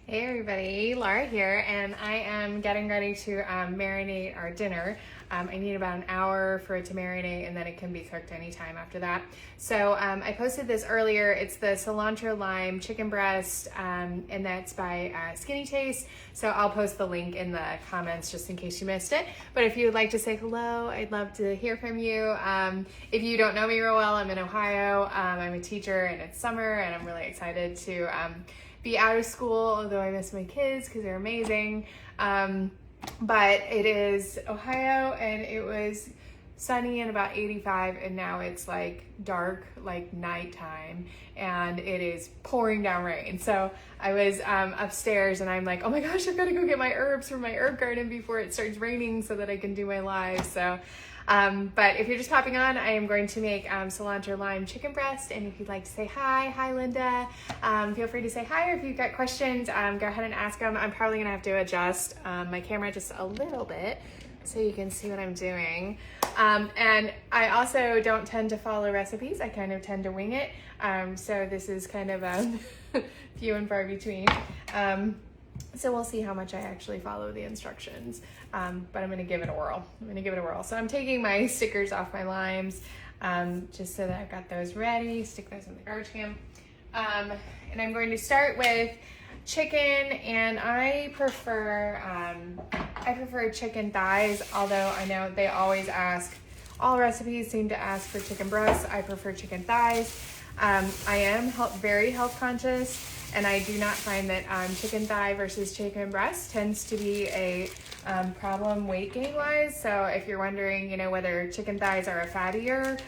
Hey everybody, Laura here, and I am getting ready to marinate our dinner. I need about an hour for it to marinate, and then it can be cooked anytime after that. So I posted this earlier. It's the cilantro lime chicken breast, and that's by Skinnytaste. So I'll post the link in the comments just in case you missed it. But if you would like to say hello, I'd love to hear from you. If you don't know me real well, I'm in Ohio. I'm a teacher, and it's summer, and I'm really excited to be out of school, although I miss my kids because they're amazing. But it is Ohio, and it was sunny and about 85, and now it's like dark, like nighttime, and it is pouring down rain. So I was upstairs, and I'm like, oh my gosh, I've got to go get my herbs from my herb garden before it starts raining so that I can do my live. So but if you're just popping on, I am going to make cilantro lime chicken breast. And if you'd like to say hi Linda, feel free to say hi, or if you've got questions, go ahead and ask them. I'm probably gonna have to adjust my camera just a little bit so you can see what I'm doing. And I also don't tend to follow recipes. I kind of tend to wing it. So this is kind of few and far between. So we'll see how much I actually follow the instructions, but I'm gonna give it a whirl. So I'm taking my stickers off my limes, just so that I've got those ready. Stick those in the garbage can. And I'm going to start with chicken, and I prefer chicken thighs, although I know they always ask, all recipes seem to ask for chicken breasts. I prefer chicken thighs. I am very health conscious, and I do not find that chicken thigh versus chicken breast tends to be a problem weight gain wise. So if you're wondering, whether chicken thighs are a fattier,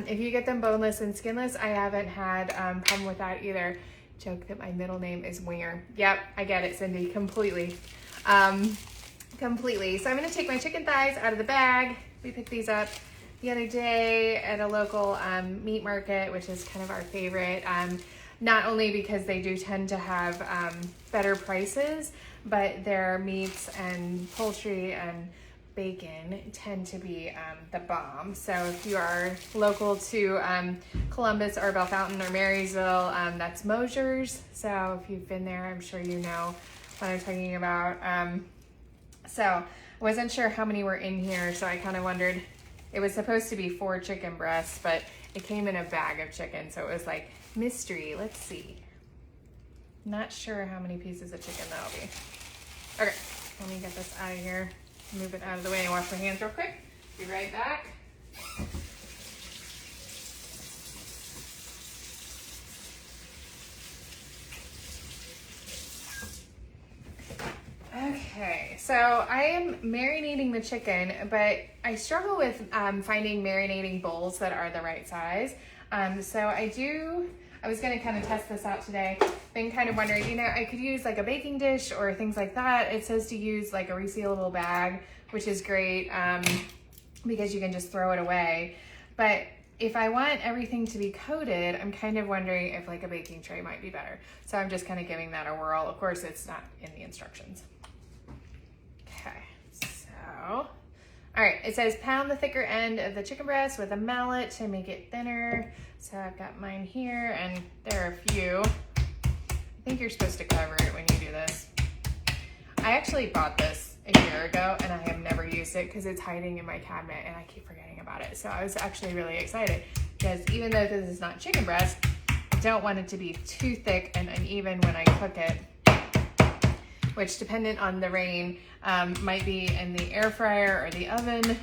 if you get them boneless and skinless, I haven't had problem with that either. Joke that my middle name is Winger. Yep, I get it, Cindy, completely. Completely. So I'm gonna take my chicken thighs out of the bag. We picked these up the other day at a local meat market, which is kind of our favorite. Not only because they do tend to have better prices, but their meats and poultry and bacon tend to be the bomb. So if you are local to Columbus or Bell Fountain or Marysville, that's Mosier's. So if you've been there, I'm sure you know what I'm talking about. So I wasn't sure how many were in here, so I kind of wondered. It was supposed to be 4 chicken breasts, but it came in a bag of chicken, so it was like mystery. Let's see. Not sure how many pieces of chicken that'll be. Okay, let me get this out of here. Move it out of the way and wash my hands real quick. Be right back. Okay, so I am marinating the chicken, but I struggle with finding marinating bowls that are the right size. So I was gonna kind of test this out today. Been kind of wondering, I could use like a baking dish or things like that. It says to use like a resealable bag, which is great because you can just throw it away. But if I want everything to be coated, I'm kind of wondering if like a baking tray might be better. So I'm just kind of giving that a whirl. Of course, it's not in the instructions. Okay, so, all right, it says pound the thicker end of the chicken breast with a mallet to make it thinner. So I've got mine here, and there are a few. I think you're supposed to cover it when you do this. I actually bought this a year ago, and I have never used it because it's hiding in my cabinet, and I keep forgetting about it. So I was actually really excited because even though this is not chicken breast, I don't want it to be too thick and uneven when I cook it, which, dependent on the rain, might be in the air fryer or the oven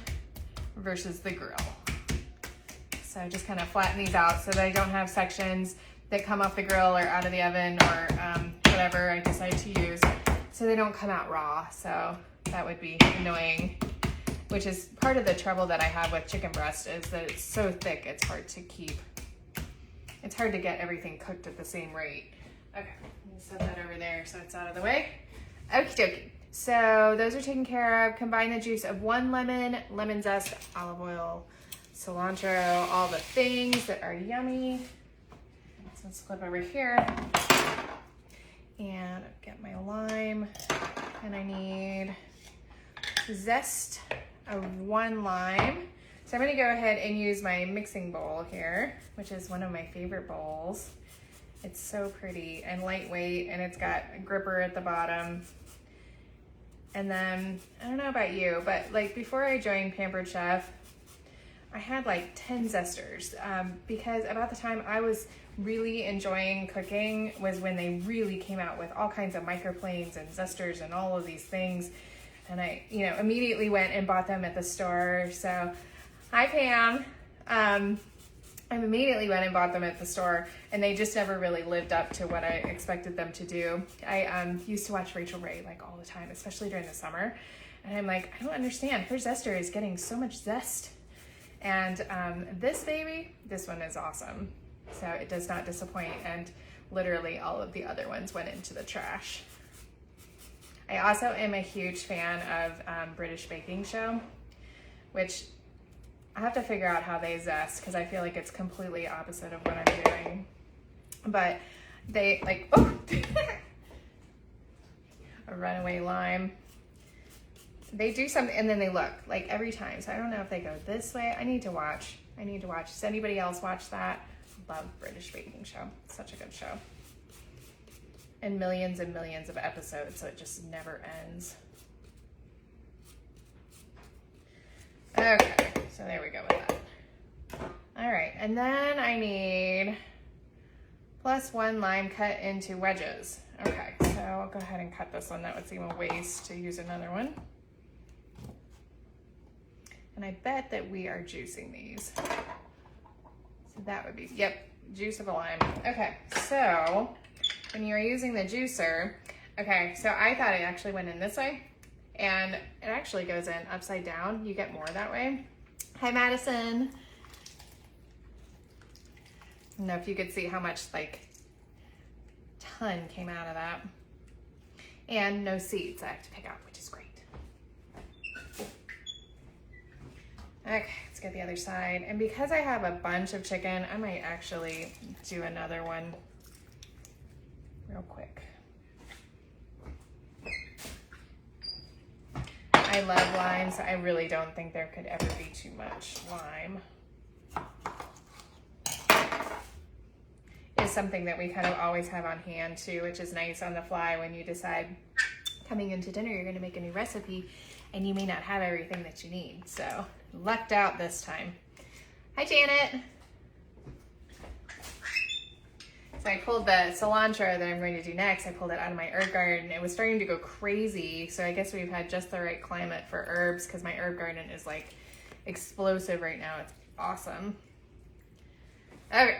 versus the grill. So just kind of flatten these out so that I don't have sections that come off the grill or out of the oven or whatever I decide to use, so they don't come out raw. So that would be annoying, which is part of the trouble that I have with chicken breast, is that it's so thick, it's hard to keep. It's hard to get everything cooked at the same rate. Okay, let me set that over there so it's out of the way. Okie dokie. So those are taken care of. Combine the juice of 1 lemon, lemon zest, olive oil, cilantro, all the things that are yummy. So let's flip over here. And get my lime. And I need zest of 1 lime. So I'm gonna go ahead and use my mixing bowl here, which is one of my favorite bowls. It's so pretty and lightweight, and it's got a gripper at the bottom. And then, I don't know about you, but like before I joined Pampered Chef, I had like 10 zesters because about the time I was really enjoying cooking was when they really came out with all kinds of microplanes and zesters and all of these things. And I, immediately went and bought them at the store. So, hi Pam. I immediately went and bought them at the store, and they just never really lived up to what I expected them to do. I used to watch Rachel Ray like all the time, especially during the summer. And I'm like, I don't understand. Her zester is getting so much zest. And this one is awesome. So it does not disappoint. And literally all of the other ones went into the trash. I also am a huge fan of British Baking Show, which I have to figure out how they zest because I feel like it's completely opposite of what I'm doing. But they like, a runaway lime. They do something and then they look like every time. So I don't know if they go this way. I need to watch. Does anybody else watch that? Love British Baking Show. Such a good show. And millions of episodes, so it just never ends. Okay, so there we go with that. All right, and then I need +1 lime cut into wedges. Okay, so I'll go ahead and cut this one. That would seem a waste to use another one. And I bet that we are juicing these. So that would be, yep, juice of a lime. Okay, so when you're using the juicer, okay, so I thought it actually went in this way, and it actually goes in upside down. You get more that way. Hi, Madison. I don't know if you could see how much like ton came out of that. And no seeds I have to pick out, which is great. Okay, let's get the other side. And because I have a bunch of chicken, I might actually do another one real quick. I love lime, so I really don't think there could ever be too much lime. It's something that we kind of always have on hand too, which is nice on the fly when you decide coming into dinner you're going to make a new recipe and you may not have everything that you need. So lucked out this time. Hi, Janet. So I pulled the cilantro that I'm going to do next. I pulled it out of my herb garden. It was starting to go crazy. So I guess we've had just the right climate for herbs because my herb garden is like explosive right now. It's awesome. Okay.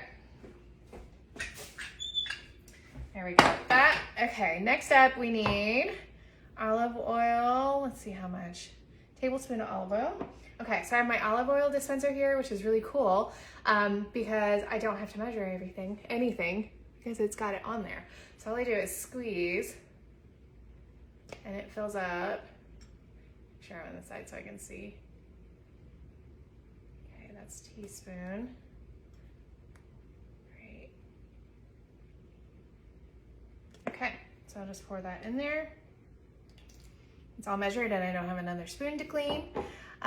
There we go. That. Okay. Next up, we need olive oil. Let's see how much. Tablespoon of olive oil. Okay, so I have my olive oil dispenser here, which is really cool because I don't have to measure anything, because it's got it on there. So all I do is squeeze and it fills up. Make sure I'm on the side so I can see. Okay, that's teaspoon. Great. Okay, so I'll just pour that in there. It's all measured and I don't have another spoon to clean.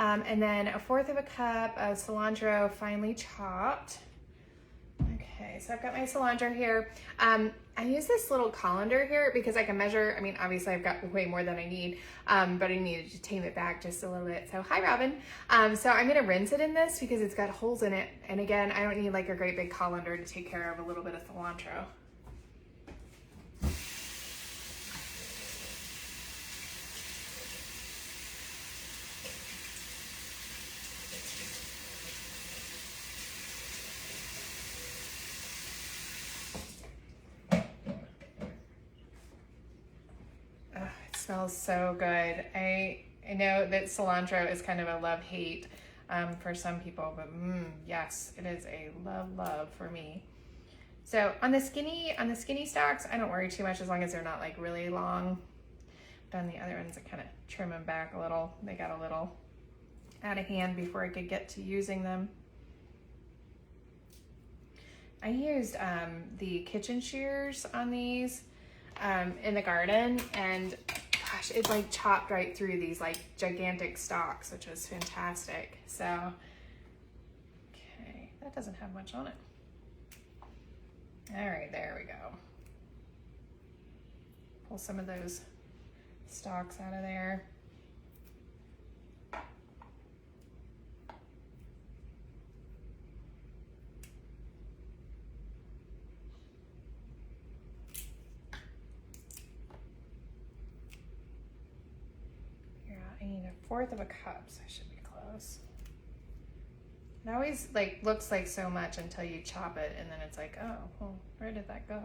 And then 1/4 of a cup of cilantro finely chopped. Okay, so I've got my cilantro here. I use this little colander here because I can measure. I mean, obviously I've got way more than I need, but I needed to tame it back just a little bit. So hi, Robin. So I'm gonna rinse it in this because it's got holes in it. And again, I don't need like a great big colander to take care of a little bit of cilantro. Smells so good. I know that cilantro is kind of a love-hate for some people, but yes, it is a love for me. So on the skinny stalks, I don't worry too much as long as they're not like really long. But on the other ones, I kind of trim them back a little. They got a little out of hand before I could get to using them. I used the kitchen shears on these in the garden, and gosh, it like chopped right through these like gigantic stalks, which was fantastic. So, okay, that doesn't have much on it. All right, there we go. Pull some of those stalks out of there. Yeah, I need 1/4 of a cup, so I should be close. It always like looks like so much until you chop it, and then it's like, oh, well, where did that go?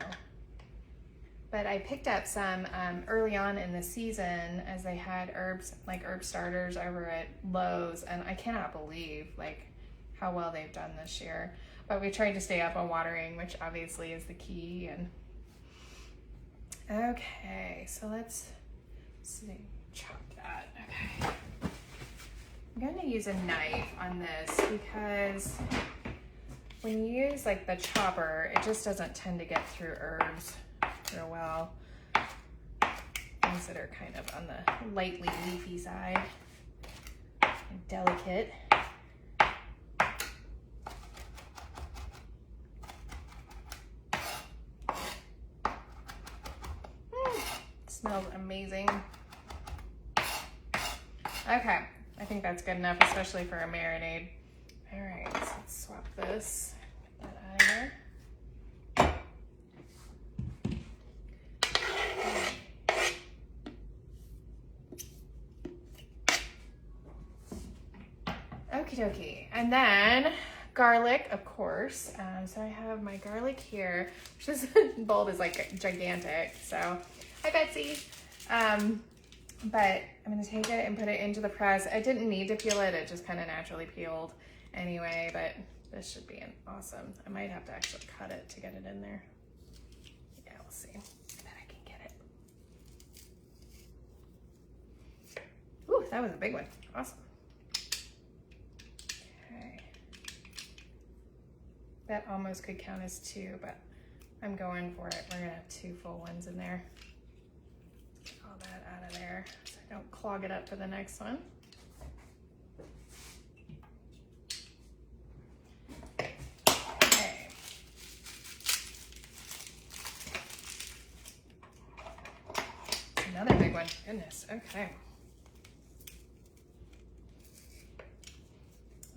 But I picked up some early on in the season as they had herbs, like herb starters over at Lowe's, and I cannot believe like how well they've done this year. But we tried to stay up on watering, which obviously is the key. And okay, so let's see, chop that. Okay. I'm gonna use a knife on this because when you use like the chopper, it just doesn't tend to get through herbs real well. Things that are kind of on the lightly leafy side and delicate. Smells amazing. Okay. I think that's good enough, especially for a marinade. All right, so let's swap this. Get that out of here. Okie dokie. And then garlic, of course. So I have my garlic here, which this bulb is like gigantic. So, hi Betsy. But I'm gonna take it and put it into the press. I didn't need to peel it, it just kind of naturally peeled anyway, but this should be awesome. I might have to actually cut it to get it in there. Yeah, we'll see. I bet I can get it. Ooh, that was a big one. Awesome. Okay. That almost could count as 2, but I'm going for it. We're gonna have 2 full ones in there. That out of there so I don't clog it up for the next one. Okay. Another big one. Goodness. Okay.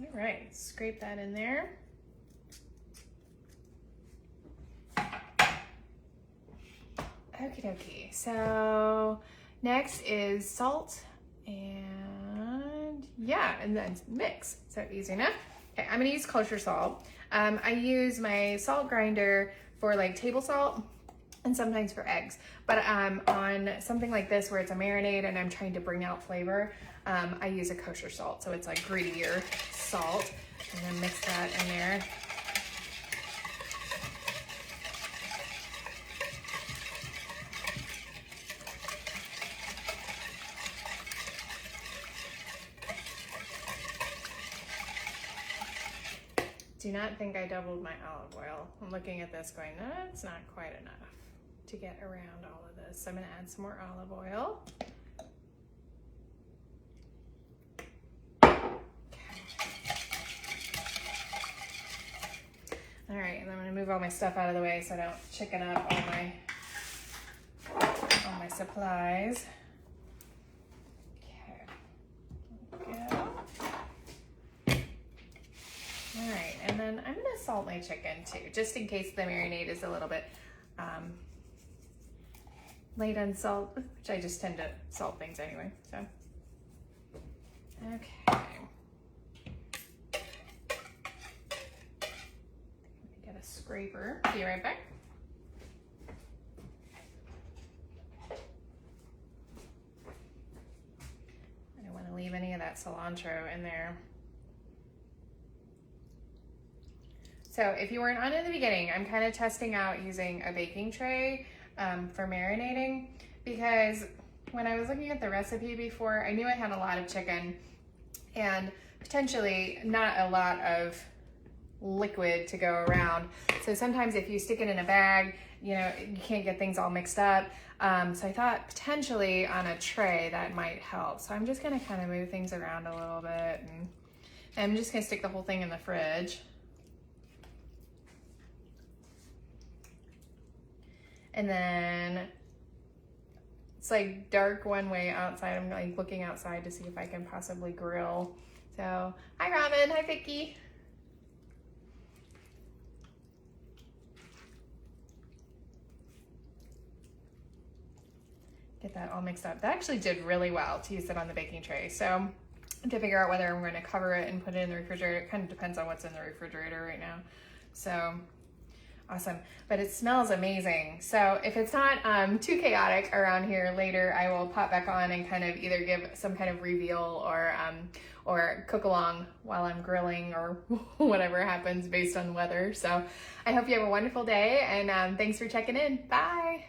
All right. Scrape that in there. Okie dokie. So next is salt and yeah, and then mix. So easy enough. Okay, I'm gonna use kosher salt. I use my salt grinder for like table salt and sometimes for eggs. But on something like this where it's a marinade and I'm trying to bring out flavor, I use a kosher salt. So it's like grittier salt, and then mix that in there. Do not think I doubled my olive oil. I'm looking at this going, that's not quite enough to get around all of this. So I'm gonna add some more olive oil. All right, and then I'm gonna move all my stuff out of the way so I don't chicken up all my supplies. Okay, there we go. All right, and then I'm gonna salt my chicken too, just in case the marinade is a little bit light on salt, which I just tend to salt things anyway, so. Okay. Get a scraper, be right back. I don't wanna leave any of that cilantro in there. So if you weren't on in the beginning, I'm kind of testing out using a baking tray for marinating, because when I was looking at the recipe before, I knew I had a lot of chicken and potentially not a lot of liquid to go around. So sometimes if you stick it in a bag, you know, you can't get things all mixed up. So I thought potentially on a tray that might help. So I'm just gonna kind of move things around a little bit, and I'm just gonna stick the whole thing in the fridge. And then it's like dark one way outside. I'm like looking outside to see if I can possibly grill. So, hi Robin, hi Vicky. Get that all mixed up. That actually did really well to use it on the baking tray. So, to figure out whether I'm going to cover it and put it in the refrigerator, it kind of depends on what's in the refrigerator right now. So, awesome. But it smells amazing. So if it's not too chaotic around here later, I will pop back on and kind of either give some kind of reveal or cook along while I'm grilling or whatever happens based on the weather. So I hope you have a wonderful day, and thanks for checking in. Bye.